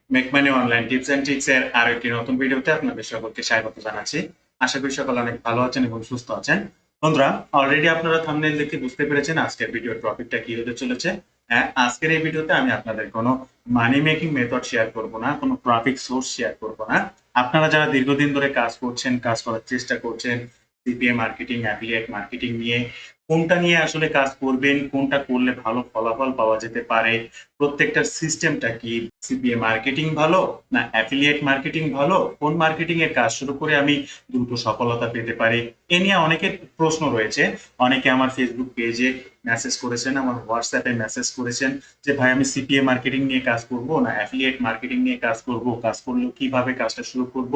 Make money online tips and tricks এর আরো একটি নতুন ভিডিওতে আপনাদের সকলকে স্বাগত জানাচ্ছি। আশা করি সকলে অনেক ভালো আছেন এবং সুস্থ আছেন। বন্ধুরা, অলরেডি আপনারা থাম্বনেল দেখে বুঝতে পেরেছেন আজকের ভিডিওর টপিকটা কি হতে চলেছে। হ্যাঁ, আজকের এই ভিডিওতে আমি আপনাদের কোনো মানি মেকিং মেথড শেয়ার করব না, কোনো ট্রাফিক সোর্স শেয়ার করব না। আপনারা যারা দীর্ঘদিন ধরে কাজ করছেন, কাজ করার চেষ্টা করছেন, সিপিএ মার্কেটিং, অ্যাফিলিয়েট মার্কেটিং নিয়ে, কোনটা নিয়ে আসলে কাজ করবেন, কোনটা করলে ভালো ফলাফল পাওয়া যেতে পারে, প্রত্যেকটার সিস্টেমটা কি, সিপিএ মার্কেটিং ভালো না অ্যাফিলিয়েট মার্কেটিং ভালো, কোন মার্কেটিং এর কাজ শুরু করে আমি দ্রুত সফলতা পেতে পারি, এ নিয়ে অনেকের প্রশ্ন রয়েছে। অনেকে আমার ফেসবুক পেজে মেসেজ করেছেন, আমার হোয়াটসঅ্যাপে মেসেজ করেছেন যে ভাই আমি সিপিএ মার্কেটিং নিয়ে কাজ করব না অ্যাফিলিয়েট মার্কেটিং নিয়ে কাজ করব, কাজ করলেও কিভাবে কাজটা শুরু করব,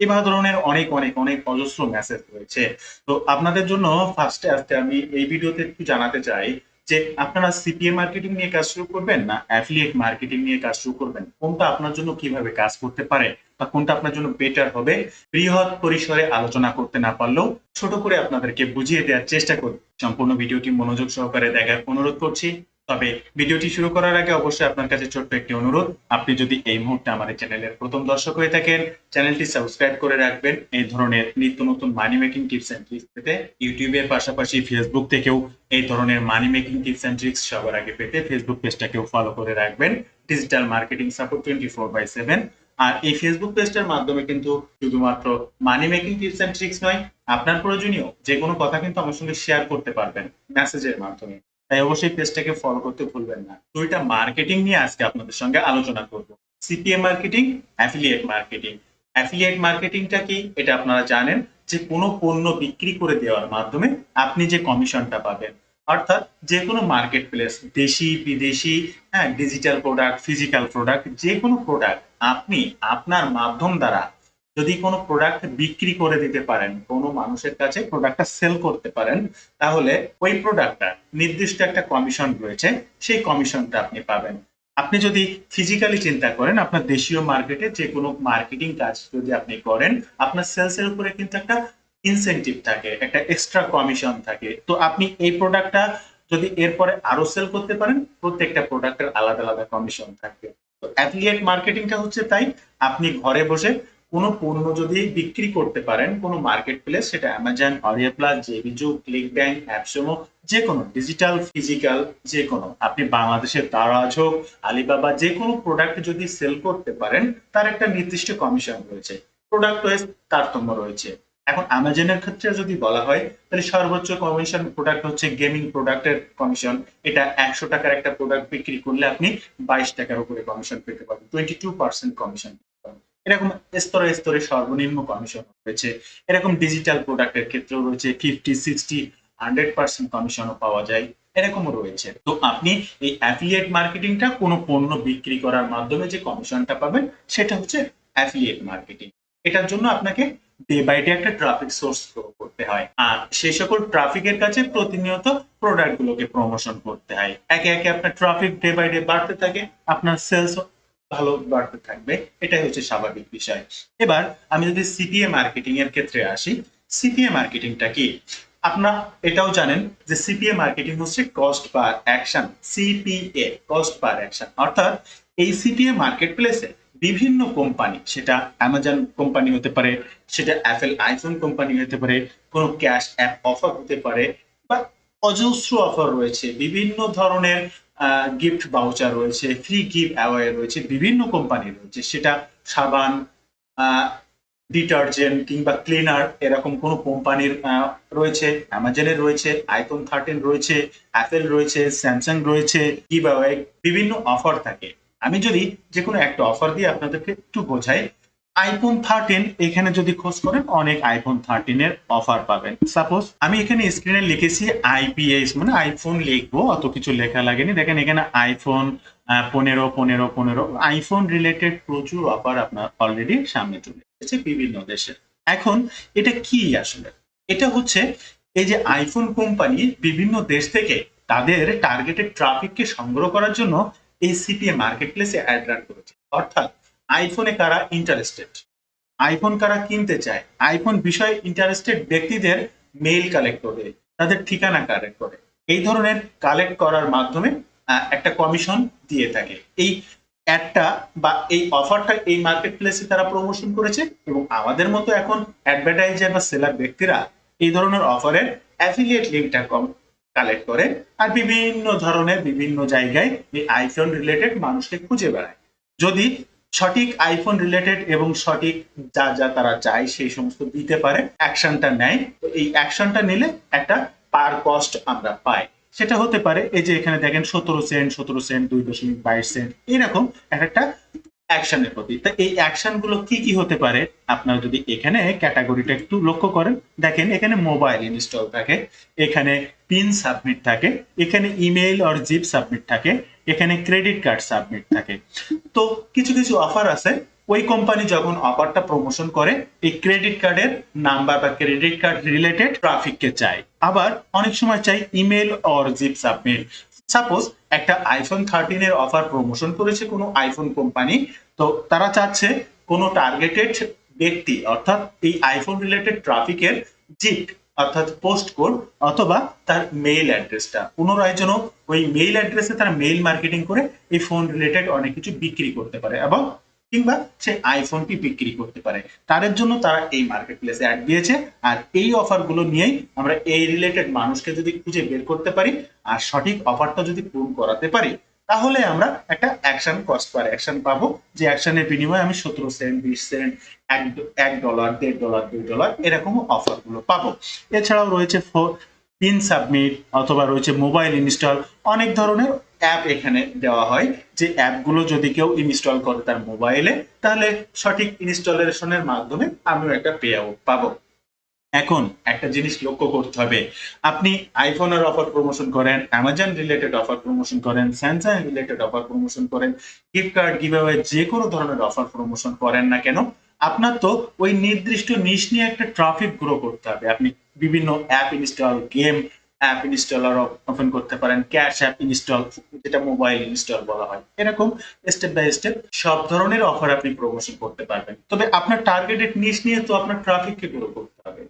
এবার ধরনের অনেক অনেক অনেক অজস্র মেসেজ রয়েছে। তো আপনাদের জন্য ফার্স্টে আজকে আমি এই ভিডিওতে একটু জানাতে চাই যে আপনারা সিপিএ মার্কেটিং নিয়ে কাজ শুরু করবেন না অ্যাফিলিয়েট মার্কেটিং নিয়ে কাজ শুরু করবেন, কোনটা আপনার জন্য কিভাবে কাজ করতে পারে বা কোনটা আপনার জন্য বেটার হবে, বৃহৎ পরিসরে আলোচনা করতে না পারলেও ছোট করে আপনাদেরকে বুঝিয়ে দেওয়ার চেষ্টা করি। সম্পূর্ণ ভিডিওটি মনোযোগ সহকারে দেখার অনুরোধ করছি। তবে ভিডিওটি শুরু করার আগে অবশ্যই আপনার কাছে ছোট্ট একটি অনুরোধ, আপনি যদি এই মুহূর্তে আমাদের চ্যানেলের প্রথম দর্শক হয়ে থাকেন, চ্যানেলটি সাবস্ক্রাইব করে রাখবেন এই ধরনের নিত্য নতুন money making tips and tricks পেতে। ইউটিউবের পাশাপাশি ফেসবুক থেকেও এই ধরনের money making tips and tricks সবার আগে পেতে ফেসবুক পেজটাকেও ফলো করে রাখবেন, ডিজিটাল মার্কেটিং সাপোর্ট 24/7। আর এই ফেসবুক পেজটার মাধ্যমে কিন্তু শুধুমাত্র money making tips and tricks নয়, আপনার প্রয়োজনীয় যে কোনো কথা কিন্তু আমার সঙ্গে শেয়ার করতে পারবেন মেসেজের মাধ্যমে। তাই অবশ্যই পেজটাকে ফলো করতে ভুলবেন না। দুইটা মার্কেটিং নিয়ে আজকে আপনাদের সঙ্গে আলোচনা করব, CPA marketing, affiliate marketing. Affiliate মার্কেটিংটা কি এটা আপনারা জানেন, যে কোনো পণ্য বিক্রি করে দেওয়ার মাধ্যমে আপনি যে কমিশনটা পাবেন, অর্থাৎ যে কোনো মার্কেট প্লেস, দেশি বিদেশি, হ্যাঁ, ডিজিটাল প্রোডাক্ট, ফিজিক্যাল প্রোডাক্ট, যে কোনো প্রোডাক্ট আপনি আপনার মাধ্যম দ্বারা যদি কোনো প্রোডাক্ট বিক্রি করে দিতে পারেন, কোনো মানুষের কাছে প্রোডাক্টটা সেল করতে পারেন, তাহলে ওই প্রোডাক্টটা নির্দিষ্ট একটা কমিশন রয়েছে, সেই কমিশনটা আপনি পাবেন। আপনি যদি ফিজিক্যালি চিন্তা করেন, আপনার দেশীয় মার্কেটে যে কোনো মার্কেটিং কাজ যদি আপনি করেন, আপনার সেলস এর উপরে কিন্তু একটা ইনসেনটিভ থাকে, একটা এক্সট্রা কমিশন থাকে। তো আপনি এই প্রোডাক্টটা যদি এরপরে আরো সেল করতে পারেন, প্রত্যেকটা প্রোডাক্টের আলাদা আলাদা কমিশন থাকবে। তো অ্যাফিলিয়েট মার্কেটিংটা হচ্ছে তাই, আপনি ঘরে বসে কোনো পণ্য যদি বিক্রি করতে পারেন কোনো মার্কেট প্লেস, সেটা অ্যামাজন, অরিয়া প্লাস, জেবিজু, ক্লিক ব্যাংক, অ্যাপসমো, যে কোনো ডিজিটাল ফিজিক্যাল, যে কোনো আপনি বাংলাদেশের দারাজ হোক, আলিবাবা, যে কোনো প্রোডাক্ট যদি সেল করতে পারেন, তার একটা নির্দিষ্ট কমিশন রয়েছে, প্রোডাক্ট ওয়াইজ তারতম্য রয়েছে। এখন অ্যামাজনের ক্ষেত্রে যদি বলা হয়, তাহলে সর্বোচ্চ কমিশন প্রোডাক্ট হচ্ছে গেমিং প্রোডাক্টের কমিশন। এটা 100 টাকার একটা প্রোডাক্ট বিক্রি করলে আপনি 22 টাকার উপরে কমিশন পেতে পারবেন, 22% কমিশন। এরকম স্তরে স্তরে সর্বনিম্ন কমিশন রয়েছে। এরকম ডিজিটাল প্রোডাক্টের ক্ষেত্রেও রয়েছে 50, 60, 100% কমিশনও পাওয়া যায়, এরকমও রয়েছে। তো আপনি এই অ্যাফিলিয়েট মার্কেটিংটা কোনো পণ্য বিক্রি করার মাধ্যমে যে কমিশনটা পাবেন, সেটা হচ্ছে অ্যাফিলিয়েট মার্কেটিং। এটার জন্য আপনাকে ডে বাই ডে একটা ট্রাফিক সোর্স করতে হয়, আর সেই সকল ট্রাফিকের কাছে প্রতিনিয়ত প্রোডাক্ট গুলোকে প্রমোশন করতে হয়। একে একে আপনার ট্রাফিক ডে বাই ডে বাড়তে থাকে, আপনার সেলস ভালো বাড়তে থাকবে, এটাই হচ্ছে স্বাভাবিক বিষয়। এবার আমি যদি সিপিএ মার্কেটিং এর ক্ষেত্রে আসি, সিপিএ মার্কেটিংটা কি আপনারা এটাও জানেন যে সিপিএ মার্কেটিং হচ্ছে cost per action, CPA cost per action. অর্থাৎ এই সিপিএ মার্কেট প্লেসে বিভিন্ন কোম্পানি, সেটা অ্যামাজন কোম্পানি হতে পারে, সেটা অ্যাপেল আইফোন কোম্পানি হতে পারে, কোনো ক্যাশ অ্যাপ অফার হতে পারে, বা অজস্র অফার রয়েছে, বিভিন্ন ধরনের গিফট ভাউচার রয়েছে, ফ্রি গিফট অ্যাওয়ে রয়েছে, বিভিন্ন কোম্পানি রয়েছে, সেটা সাবান, ডিটারজেন্ট কিংবা ক্লিনার, এরকম কোনো কোম্পানির রয়েছে, অ্যামাজনের রয়েছে, iPhone 13 রয়েছে, অ্যাপেল রয়েছে, স্যামসাং রয়েছে, গিভঅ্যাওয়ে, বিভিন্ন অফার থাকে। আমি যদি যে কোনো একটা অফার দিয়ে আপনাদেরকে একটু বোঝাই, iPhone 13 এখানে যদি খোঁজ করেন অনেক iPhone 13 এর অফার পাবেন। সাপোজ আমি এখানে স্ক্রিনে লিখেছি আইপিএস, মানে আইফোন লিখবো, অত কিছু লেখা লাগেনি। দেখেন এখানে আইফোন 15, 15, 15, আইফোন রিলেটেড প্রচুর অফার আপনার অলরেডি সামনে চলে এসেছে বিভিন্ন দেশে। এখন এটা কি আসলে? এটা হচ্ছে এই যে আইফোন কোম্পানি বিভিন্ন দেশ থেকে তাদের টার্গেটেড ট্রাফিককে সংগ্রহ করার জন্য এই সিপিএ মার্কেট প্লেসে অ্যাড রান করেছে। অর্থাৎ আইফোনে কারা ইন্টারেস্টেড, আইফোন কারা কিনতে চায়, আইফোন বিষয়ে ইন্টারেস্টেড ব্যক্তিদের মেইল কালেক্ট করে, তাদের ঠিকানা কালেক্ট করে, এই ধরনের কালেক্ট করার মাধ্যমে একটা কমিশন দিয়ে থাকে। এই অ্যাডটা বা এই অফারটা এই মার্কেট প্লেসে তারা প্রমোশন করেছে এবং আমাদের মতো এখন অ্যাডভার্টাইজার বা সেলার ব্যক্তিরা এই ধরনের অফারের অ্যাফিলিয়েট লিঙ্কটা কালেক্ট করে আর বিভিন্ন ধরনের বিভিন্ন জায়গায় এই আইফোন রিলেটেড মানুষকে খুঁজে বেড়ায়। যদি সঠিক আইফোন রিলেটেড এবং সঠিক যা যা তারা চায় সেই সমস্ত দিতে পারে, অ্যাকশনটা নেয়, তো এই অ্যাকশনটা নিলে একটা পার কস্ট আমরা পাই। সেটা হতে পারে এই যে এখানে দেখেন 17 সেন্ট, 17 সেন্ট, 2.22 সেন্ট, এরকম একটা অ্যাকশনের প্রতি। তা এই অ্যাকশন গুলো কি কি হতে পারে, আপনারা যদি এখানে ক্যাটাগরিটা একটু লক্ষ্য করেন, দেখেন এখানে মোবাইল ইনস্টল থাকে, এখানে পিন সাবমিট থাকে, এখানে ইমেইল অর জিপ সাবমিট থাকে, এখানে ক্রেডিট কার্ড সাবমিট থাকে। তো কিছু কিছু অফার আছে, ওই কোম্পানি যখন অফারটা প্রমোশন করে এই ক্রেডিট কার্ডের নাম্বার বা ক্রেডিট কার্ড রিলেটেড ট্রাফিককে চাই। আবার অনেক সময় চাই email or zip submit. Suppose একটা আইফোন 13 এর অফার প্রমোশন করেছে কোনো আইফোন কোম্পানি, তো তারা চাচ্ছে কোনো টার্গেটেড ব্যক্তি অর্থাৎ এই আইফোন রিলেটেড ট্রাফিকের জিপ অর্থাৎ পোস্ট কোড অথবা তার মেইল অ্যাড্রেসটা পুনরায় যেন ওই মেইল অ্যাড্রেসে তারা মেইল মার্কেটিং করে এই ফোন রিলেটেড অনেক কিছু বিক্রি করতে পারে এবং কিংবা সে আইফোনটি বিক্রি করতে পারে, তাদের জন্য তারা এই মার্কেট প্লেসে অ্যাড দিয়েছে। আর এই অফার গুলো নিয়েই আমরা এই রিলেটেড মানুষকে যদি খুঁজে বের করতে পারি আর সঠিক অফারটা যদি পূরণ করাতে পারি, তাহলে আমরা একটা অ্যাকশন কস্ট পার অ্যাকশন পাবো, যে অ্যাকশনের বিনিময়ে আমি 17 সেন্ট, 20 সেন্ট, $1, $1.50, $2 এরকম অফার গুলো পাবো। এছাড়াও রয়েছে পিন সাবমিট অথবা রয়েছে মোবাইল ইনস্টল, অনেক ধরনের অ্যাপ এখানে দেওয়া হয়, যে অ্যাপগুলো যদি কেউ ইনস্টল করে তার মোবাইলে, তাহলে সঠিক ইনস্টলেশনের মাধ্যমে আমিও একটা পে আউট পাবো। এখন একটা জিনিস লক্ষ্য করতে হবে, আপনি আইফোনের অফার প্রমোশন করেন, অ্যামাজন রিলেটেড অফার প্রমোশন করেন, স্যামসাং রিলেটেড অফার প্রমোশন করেন, ফ্লিপকার্ট গিভঅ্যাওয়ে যে কোনো ধরনের অফার প্রমোশন করেন না কেন, আপনার তো ওই নির্দিষ্ট নিশ নিয়ে একটা ট্রাফিক গ্রো করতে হবে। আপনি বিভিন্ন app install, game app installer open করতে পারেন, ক্যাশ অ্যাপ ইনস্টল যেটা মোবাইল ইনস্টল বলা হয়, এরকম স্টেপ বাই স্টেপ সব ধরনের অফার আপনি প্রমোশন করতে পারবেন। তবে আপনার টার্গেটেড নিশ নিয়ে তো আপনার ট্রাফিককে গ্রো করতে হবে।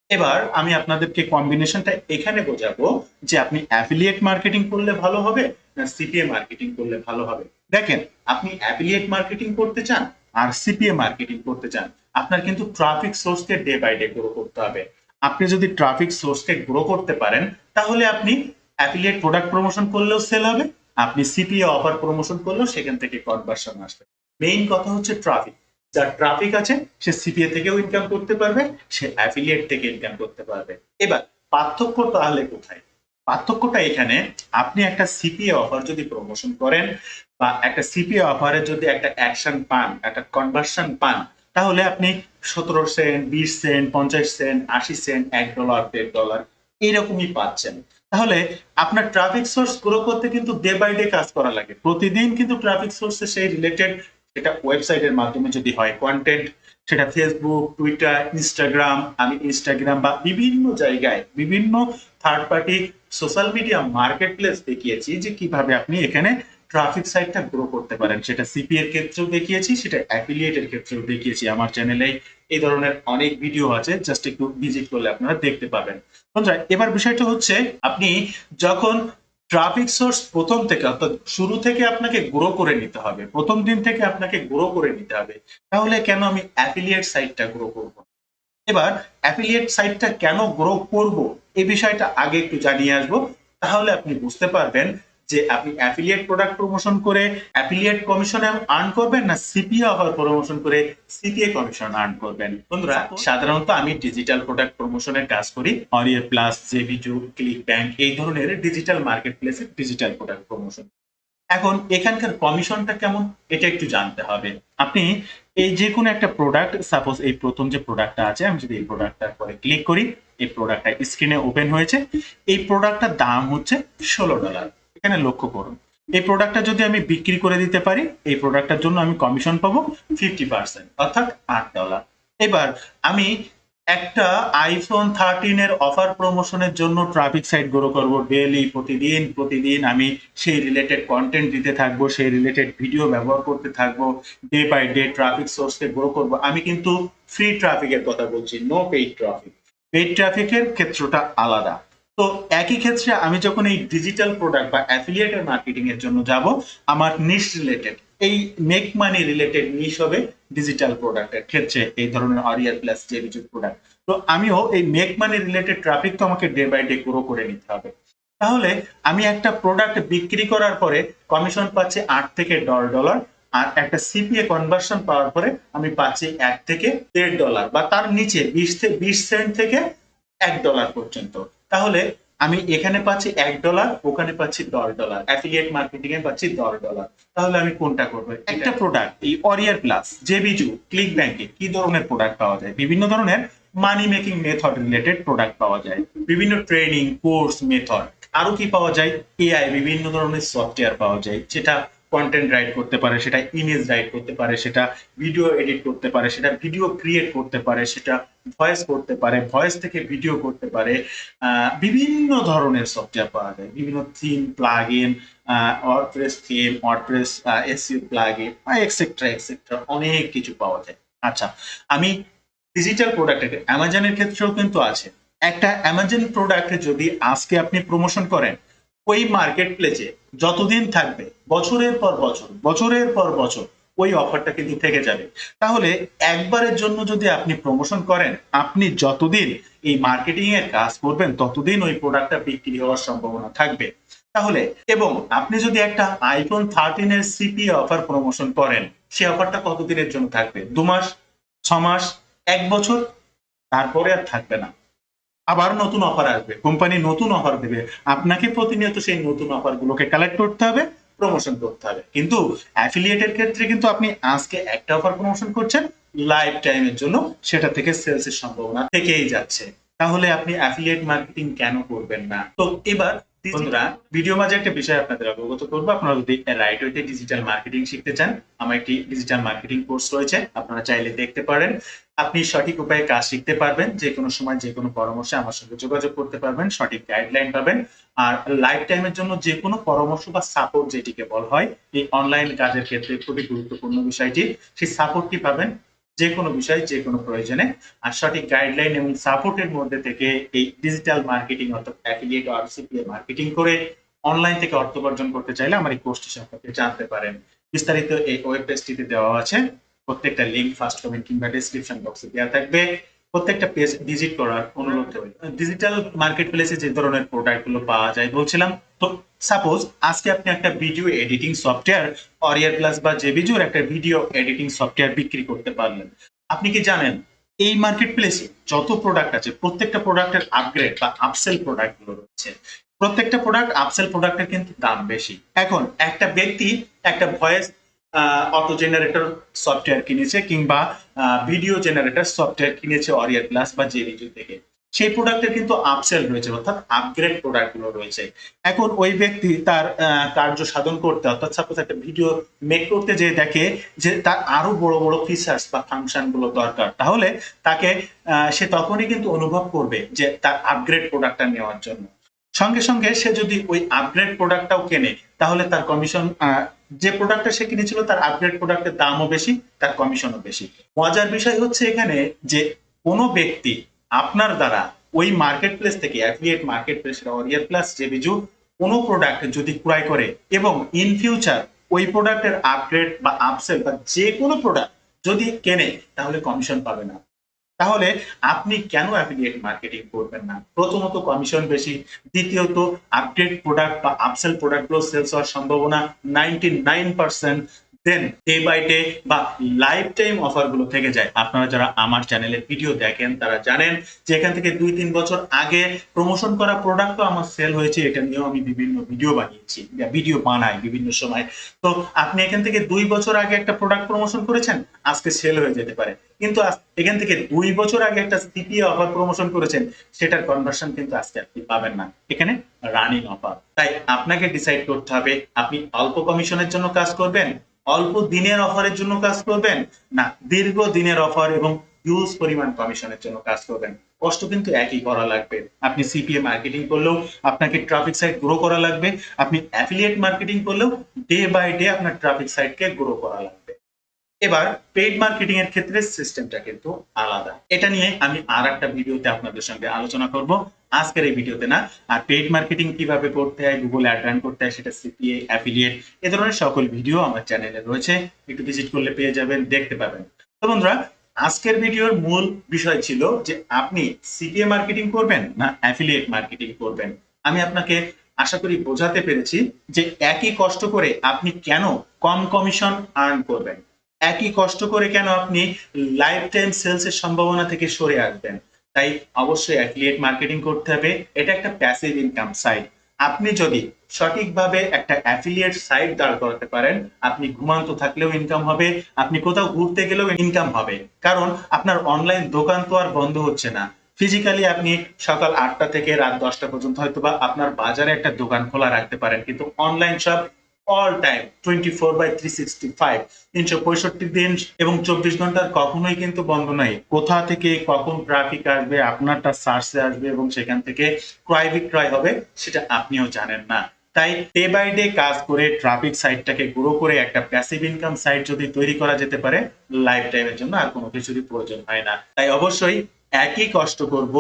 এবার আমি আপনাদেরকে কম্বিনেশনটা এখানে বোঝাবো যে আপনি অ্যাফিলিয়েট মার্কেটিং করলে ভালো হবে না সিপিএ মার্কেটিং করলে ভালো হবে। দেখেন, আপনি অ্যাফিলিয়েট মার্কেটিং করতে চান আর সিপিএ মার্কেটিং করতে চান, আপনার কিন্তু ট্রাফিক সোর্সকে ডে বাই ডে গ্রো করতে হবে। আপনি যদি ট্রাফিক সোর্সকে গ্রো করতে পারেন, তাহলে আপনি অ্যাফিলিয়েট প্রোডাক্ট প্রমোশন করলেও সেল হবে, আপনি সিপিএ অফার প্রমোশন করলেও সেখান থেকে কনভার্সন আসবে। মেইন কথা হচ্ছে ট্রাফিক। যার ট্রাফিক আছে সে সিপিএ থেকেও ইনকাম করতে পারবে, সে অ্যাফিলিয়েট থেকে ইনকাম করতে পারবে। এবার পার্থক্য তাহলে কোথায়? পার্থক্যটা এখানে, আপনি একটা সিপিএ অফার যদি প্রমোশন করেন বা একটা সিপিএ অফারে যদি একটা অ্যাকশন পান, একটা কনভার্সন পান, তাহলে আপনি 17 সেন্ট, 20 সেন্ট, 50 সেন্ট, 80 সেন্ট, $1, $1.50 এইরকমই পাচ্ছেন। তাহলে আপনার ট্রাফিক সোর্স গ্রো করতে কিন্তু ডে বাই ডে কাজ করা লাগে, প্রতিদিন কিন্তু ট্রাফিক সোর্সে সেই রিলেটেড, সেটা ওয়েবসাইটের মাধ্যমে যদি হয় কন্টেন্ট, সেটা ফেসবুক, টুইটার, ইনস্টাগ্রাম, আমি ইনস্টাগ্রাম বা বিভিন্ন জায়গায় বিভিন্ন third party social media market place দেখিয়েছি যে কিভাবে আপনি এখানে ট্রাফিক সাইটটা গ্রো করতে পারেন। সেটা সিপি এর ক্ষেত্রেও দেখিয়েছি, সেটা অ্যাফিলিয়েটের ক্ষেত্রেও দেখিয়েছি। আমার চ্যানেলে এই ধরনের অনেক ভিডিও আছে, জাস্ট একটু ভিজিট করলে আপনারা দেখতে পাবেন। বন্ধুরা, এবার বিষয়টা হচ্ছে, আপনি যখন ট্রাফিক সোর্স প্রথম থেকে অর্থাৎ শুরু থেকে আপনাকে গ্রো করে নিতে হবে, প্রথম দিন থেকে আপনাকে গ্রো করে নিতে হবে, তাহলে কেন আমি অ্যাফিলিয়েট সাইটটা গ্রো করব? এবার অ্যাফিলিয়েট সাইটটা কেন গ্রো করব এই বিষয়টা আগে একটু জানিয়ে আসবো, তাহলে আপনি বুঝতে পারবেন যে আপনি অ্যাফিলিয়েট প্রোডাক্ট প্রমোশন করে অ্যাফিলিয়েট কমিশন আর্ন করবেন না সিপিএ অফার প্রমোশন করে সিপিএ কমিশন আর্ন করবেন। বন্ধুরা, সাধারণত আমি ডিজিটাল প্রোডাক্ট প্রমোশনের কাজ করি, অরিয়ে প্লাস, জেবি2, ক্লিক ব্যাংক এই ধরনের ডিজিটাল মার্কেট প্লেসে ডিজিটাল প্রোডাক্ট প্রমোশন। এখন এখানকার কমিশনটা কেমন এটা একটু জানতে হবে। আপনি এই যে কোনো একটা প্রোডাক্ট, সাপোজ এই প্রথম যে প্রোডাক্টটা আছে, আমি যদি এই প্রোডাক্টটার পরে ক্লিক করি, এই প্রোডাক্টটা স্ক্রিনে ওপেন হয়েছে, এই প্রোডাক্টটার দাম হচ্ছে $16। এখানে লক্ষ্য করুন, এই প্রোডাক্টটা যদি আমি বিক্রি করে দিতে পারি, এই প্রোডাক্টটার জন্য আমি কমিশন পাবো 50%, অর্থাৎ $8। এবার আমি একটা আইফোন 13 এর অফার প্রমোশনের জন্য ট্রাফিক সাইট গ্রো করব, ডেইলি প্রতিদিন প্রতিদিন আমি সেই রিলেটেড কন্টেন্ট দিতে থাকবো, সেই রিলেটেড ভিডিও ব্যবহার করতে থাকবো, ডে বাই ডে ট্রাফিক সোর্সকে গ্রো করব। আমি কিন্তু ফ্রি ট্রাফিকের কথা বলছি, নো পেইড ট্রাফিক। পেইড ট্রাফিকের ক্ষেত্রটা আলাদা। তো একই ক্ষেত্রে আমি যখন এই ডিজিটাল প্রোডাক্ট বা অ্যাফিলিয়েটের মার্কেটিং এর জন্য যাব, আমার নিশ রিলেটেড এই মেক মানি রিলেটেড নিশ হবে ডিজিটাল প্রোডাক্টের ক্ষেত্রে এই ধরনের অরিয়ার প্লাস জেবিজু প্রোডাক্ট। তো আমিও এই মেক মানি রিলেটেড ট্রাফিক তো আমাকে ডে বাই ডে গ্রো করে নিতে হবে। তাহলে আমি একটা প্রোডাক্ট বিক্রি করার পরে কমিশন পাচ্ছি $8 থেকে $10, আর একটা সিপিএ কনভার্সন পাওয়ার পরে আমি পাচ্ছি $1 থেকে $1.5 বা তার নিচে 20 সেন্ট থেকে $1 পর্যন্ত। তাহলে আমি এখানে পাচ্ছি $1, ওখানে পাচ্ছি $10, অ্যাফিলিয়েট মার্কেটিং এ পাচ্ছি $10। তাহলে আমি কোনটা করবো? একটা প্রোডাক্ট এই অরিয়ার প্লাস, জেবিজু, ক্লিক ব্যাংকে কি ধরনের প্রোডাক্ট পাওয়া যায়? বিভিন্ন ধরনের money making method related product পাওয়া যায়, বিভিন্ন ট্রেনিং কোর্স মেথড। আরো কি পাওয়া যায়? এআই, বিভিন্ন ধরনের সফটওয়্যার পাওয়া যায়, সেটা কন্টেন্ট রাইট করতে পারে, সেটা ইমেজ রাইট করতে পারে, সেটা ভিডিও এডিট করতে পারে, সেটা ভিডিও ক্রিয়েট করতে পারে, সেটা ভয়েস করতে পারে, ভয়েস থেকে ভিডিও করতে পারে। বিভিন্ন ধরনের সফটওয়্যার পাওয়া যায়, বিভিন্ন theme, plugin, WordPress theme, WordPress SEO plugin, etcetera etcetera, অনেক কিছু পাওয়া যায়। আচ্ছা, আমি ডিজিটাল প্রোডাক্টের অ্যামাজনের ক্ষেত্রেও কিন্তু আছে। একটা অ্যামাজন প্রোডাক্ট যদি আজকে আপনি প্রমোশন করেন, ওই মার্কেট প্লেসে যতদিন থাকবে, বছরের পর বছর, বছরের পর বছর ওই অফারটা কিন্তু থেকে যাবে। তাহলে একবারের জন্য যদি আপনি প্রমোশন করেন, আপনি যতদিন এই মার্কেটিং এর কাজ করবেন ততদিন ওই প্রোডাক্টটা বিক্রি হওয়ার সম্ভাবনা থাকবে। তাহলে এবং আপনি যদি একটা আইফোন 13 এর সিপিএ অফার প্রমোশন করেন, সেই অফারটা কতদিনের জন্য থাকবে? 2 মাস, 6 মাস, 1 বছর, তারপরে আর থাকবে না। আবার নতুন অফার আসবে, কোম্পানি নতুন অফার দেবে, আপনাকে প্রতিনিয়ত সেই নতুন অফার গুলোকে কালেক্ট করতে হবে, প্রমোশন করতে হবে। কিন্তু অ্যাফিলিয়েটের ক্ষেত্রে কিন্তু আপনি আজকে একটা অফার প্রমোশন করছেন, লাইফ টাইমের জন্য সেটা থেকে সেলসের সম্ভাবনা থেকেই যাচ্ছে। তাহলে আপনি অ্যাফিলিয়েট মার্কেটিং কেন করবেন না? তো এবার বন্ধুরা, ভিডিও মাঝে একটা বিষয় আপনাদের অবগত করবো। আপনারা যদি রাইট ওয়েতে ডিজিটাল মার্কেটিং শিখতে চান, আমার একটি ডিজিটাল মার্কেটিং কোর্স রয়েছে, আপনারা চাইলে দেখতে পারেন। আপনি সঠিক উপায়ে কাজ শিখতে পারবেন, যে কোনো সময় যে কোনো পরামর্শে আমার সঙ্গে যোগাযোগ করতে পারবেন, সঠিক গাইডলাইন পাবেন। আর লাইফ টাইমের জন্য যে কোনো পরামর্শ বা সাপোর্ট যেটিকে বলা হয় এই অনলাইন কাজের ক্ষেত্রে খুবই গুরুত্বপূর্ণ বিষয়টি, সেই সাপোর্টটি পাবেন যে কোনো বিষয়, যে কোনো প্রয়োজনে। আর সঠিক গাইডলাইন এবং সাপোর্টের মধ্যে থেকে এই ডিজিটাল মার্কেটিং অর্থাৎ অ্যাফিলিয়েট আর সিপিএ মার্কেটিং করে অনলাইন থেকে অর্থ উপার্জন করতে চাইলে আমার এই কোর্সটি সম্পর্কে জানতে পারেন। বিস্তারিত এই ওয়েব পেজটিতে দেওয়া আছে, প্রত্যেকটা লিংক ফার্স্ট কমেন্ট কিংবা ডেসক্রিপশন বক্সে দেওয়া থাকবে। প্রত্যেকটা পেজ ভিজিট করার অনুরোধ রইল। ডিজিটাল মার্কেট প্লেসে যে ধরনের প্রোডাক্ট গুলো পাওয়া যায় বলছিলাম, তো সাপোজ আজকে আপনি একটা ভিডিও এডিটিং সফটওয়্যার অরিয়ার প্লাস বা জেবিজুর একটা ভিডিও এডিটিং সফটওয়্যার বিক্রি করতে পারলেন। আপনি কি জানেন এই মার্কেট প্লেসে যত প্রোডাক্ট আছে প্রত্যেকটা প্রোডাক্টের আপগ্রেড বা আপসেল প্রোডাক্ট গুলো রয়েছে। প্রত্যেকটা প্রোডাক্ট আপসেল প্রোডাক্টের কিন্তু দাম বেশি। এখন একটা ব্যক্তি একটা ভয়েস অটো জেনারেটর সফটওয়্যার কিনেছে কিংবা ভিডিও জেনারেটর সফটওয়্যার কিনেছে অরিয়ার প্লাস বা জেবিজু থেকে, সেই প্রোডাক্টের কিন্তু আপসেল রয়েছে অর্থাৎ আপগ্রেড প্রোডাক্ট গুলো রয়েছে। এখন ওই ব্যক্তি তার কার্য সাধন করতে অর্থাৎ সাপোজ একটা ভিডিও মেক করতে যে দেখে যে তার আরো বড় বড় ফিচার্স বা ফাংশন গুলো দরকার, তাহলে তাকে সে তখনই কিন্তু অনুভব করবে যে তার আপগ্রেড প্রোডাক্টটা নেওয়ার জন্য। সঙ্গে সঙ্গে সে যদি ওই আপগ্রেড প্রোডাক্টটাও কেনে, তাহলে তার কমিশন, যে প্রোডাক্টটা সে কিনেছিল তার আপগ্রেড প্রোডাক্টের দামও বেশি, তার কমিশনও বেশি। মজার বিষয় হচ্ছে এখানে যে কোনো ব্যক্তি আপনার দ্বারা ওই মার্কেট প্লেস থেকে, অ্যাফিলিয়েট মার্কেট প্লেস অরিয়ার প্লাস জেবিজু কোনো প্রোডাক্ট যদি ক্রয় করে এবং ইন ফিউচার ওই প্রোডাক্টের আপগ্রেড বা আপসেল বা যে কোনো প্রোডাক্ট যদি কেনে, তাহলে কমিশন পাবে না। তাহলে আপনি কেন অ্যাফিলিয়েট মার্কেটিং করবেন না? প্রথমত কমিশন বেশি, দ্বিতীয়ত আপডেট প্রোডাক্ট বা আপসেল প্রোডাক্টগুলো সেলস হওয়ার সম্ভাবনা 99%, দেন ডে বাই ডে বা লাইফ টাইম অফার গুলো থেকে যায়। আপনারা যারা আমার চ্যানেলের ভিডিও দেখেন তারা জানেন যে এখান থেকে 2-3 বছর আগে প্রমোশন করা প্রোডাক্টও আমার সেল হয়েছে, এটা নিয়েও আমি বিভিন্ন ভিডিও বানিয়েছি, ভিডিও বানাই বিভিন্ন সময়। তো আপনি এখান থেকে 2 বছর আগে একটা প্রোডাক্ট প্রমোশন করেছেন, আজকে সেল হয়ে যেতে পারে, কিন্তু এখান থেকে 2 বছর আগে একটা সিপিএ অফার প্রমোশন করেছেন, সেটার কনভার্সন কিন্তু আজকে আপনি পাবেন না, এখানে রানিং অফার। তাই আপনাকে ডিসাইড করতে হবে আপনি অল্প কমিশনের জন্য কাজ করবেন, অল্প দিনের অফারের জন্য কাজ করবেন, না দীর্ঘ দিনের অফার এবং হিউজ পরিমাণ কমিশনের জন্য কাজ করবেন। কষ্ট কিন্তু একই করা লাগবে। আপনি সিপিএ মার্কেটিং করলেও আপনাকে ট্রাফিক সাইট গ্রো করা লাগবে, আপনি অ্যাফিলিয়েট মার্কেটিং করলেও ডে বাই ডে আপনার ট্রাফিক সাইটকে গ্রো করা লাগবে। এবার পেইড মার্কেটিং এর ক্ষেত্রে সিস্টেমটা কিন্তু আলাদা। এটা নিয়ে আমি আর একটা ভিডিওতে আপনাদের সঙ্গে আলোচনা করব, আজকের এই ভিডিওতে না। আর পেইড মার্কেটিং কিভাবে করতে হয়, গুগল অ্যাড রান করতে হয়, সেটা সিপিএ, অ্যাফিলিয়েট, এ ধরনের সকল ভিডিও আমার চ্যানেলে রয়েছে। একটু ভিজিট করলে পেয়ে যাবেন, দেখতে পাবেন। তো বন্ধুরা, আজকের ভিডিওর মূল বিষয় ছিল যে আপনি সিপিএ মার্কেটিং করবেন না অ্যাফিলিয়েট মার্কেটিং করবেন। আমি আপনাকে আশা করি বোঝাতে পেরেছি যে একই কষ্ট করে আপনি কেন কম কমিশন আর্ন করবেন, একই কষ্ট করে কেন আপনি লাইফ টাইম সেলস এর সম্ভাবনা থেকে সরে আসবেন। তাই অবশ্যই অ্যাফিলিয়েট মার্কেটিং করতে হবে। এটা একটা প্যাসিভ ইনকাম সাইট। আপনি যদি সঠিকভাবে একটা অ্যাফিলিয়েট সাইট দাঁড় করাতে পারেন, আপনি ঘুমান্ত থাকলেও ইনকাম হবে, আপনি কোথাও ঘুরতে গেলেও ইনকাম হবে। কারণ আপনার অনলাইন দোকান তো আর বন্ধ হচ্ছে না। ফিজিক্যালি আপনি সকাল 8টা থেকে রাত 10টা পর্যন্ত হয়তোবা আপনার বাজারে একটা দোকান খোলা রাখতে পারেন, কিন্তু অনলাইন সব অল টাইম 24/365, 365 দিন এবং 24 ঘন্টার কখনোই কিন্তু বন্ধ নাই। কোথা থেকে কখন ট্রাফিক আসবে, আপনারটা সার্চে আসবে এবং সেখান থেকে ক্রয় বিক্রয় হবে, সেটা আপনিও জানেন না। তাই ডে বাই ডে কাজ করে ট্রাফিক সাইটটাকে গ্রো করে একটা প্যাসিভ ইনকাম সাইট যদি তৈরি করা যেতে পারে, লাইফ টাইমের জন্য আর কোনো কিছুরই প্রয়োজন হয় না। তাই অবশ্যই একই কষ্ট করব,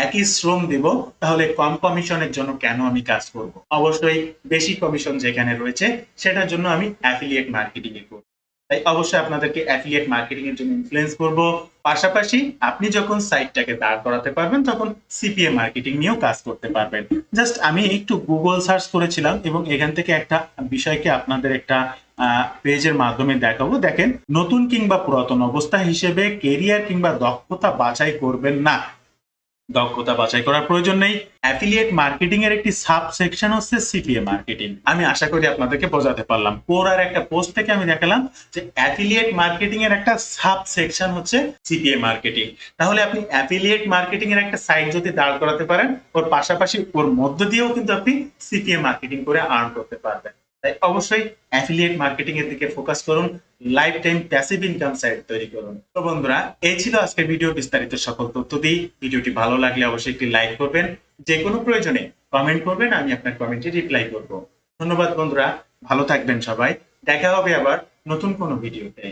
একই শ্রম দিব, তাহলে কম কমিশনের জন্য কেন আমি কাজ করব? অবশ্যই বেশি কমিশন যেখানে রয়েছে সেটার জন্য আমি অ্যাফিলিয়েট মার্কেটিং এ করব। তাই অবশ্যই আপনাদেরকে অ্যাফিলিয়েট মার্কেটিং এর জন্য ইনফ্লুয়েন্স করব। পাশাপাশি আপনি যখন সাইটটাকে দাঁড় করাতে পারবেন তখন সিপিএ মার্কেটিং নিয়েও কাজ করতে পারবেন। জাস্ট আমি একটু গুগল সার্চ করেছিলাম এবং এখান থেকে একটা বিষয়কে আপনাদের একটা পেজের মাধ্যমে দেখাবো। দেখেন, নতুন কিংবা পুরাতন অবস্থা হিসেবে কেরিয়ার কিংবা দক্ষতা বাছাই করবেন না। দক্ষতা বাছাই করার প্রয়োজন নেই। অ্যাফিলিয়েট মার্কেটিং এর একটি সাব সেকশন হচ্ছে সিপিএ মার্কেটিং। আমি আশা করি আপনাদেরকে বোঝাতে পারলাম। কোরার একটা পোস্ট থেকে আমি দেখালাম যে অ্যাফিলিয়েট মার্কেটিং এর একটা সাব সেকশন হচ্ছে সিপিএ মার্কেটিং। তাহলে আপনি অ্যাফিলিয়েট মার্কেটিং এর একটা সাইট যদি দাঁড় করাতে পারেন, ওর পাশাপাশি ওর মধ্য দিয়েও কিন্তু আপনি সিপিএ মার্কেটিং করে আর্ন করতে পারবেন। তাই অবশ্যই অ্যাফিলিয়েট মার্কেটিং এর দিকে ফোকাস করুন, life time passive income site তৈরি করুন। তো বন্ধুরা, এই ছিল আজকের ভিডিও। বিস্তারিত সকল তথ্য দিই। ভিডিওটি ভালো লাগলে অবশ্যই একটি লাইক করবেন, যে কোনো প্রয়োজনে কমেন্ট করবেন, আমি আপনার কমেন্টে রিপ্লাই করব। ধন্যবাদ বন্ধুরা, ভালো থাকবেন সবাই। দেখা হবে আবার নতুন কোনো ভিডিওতে।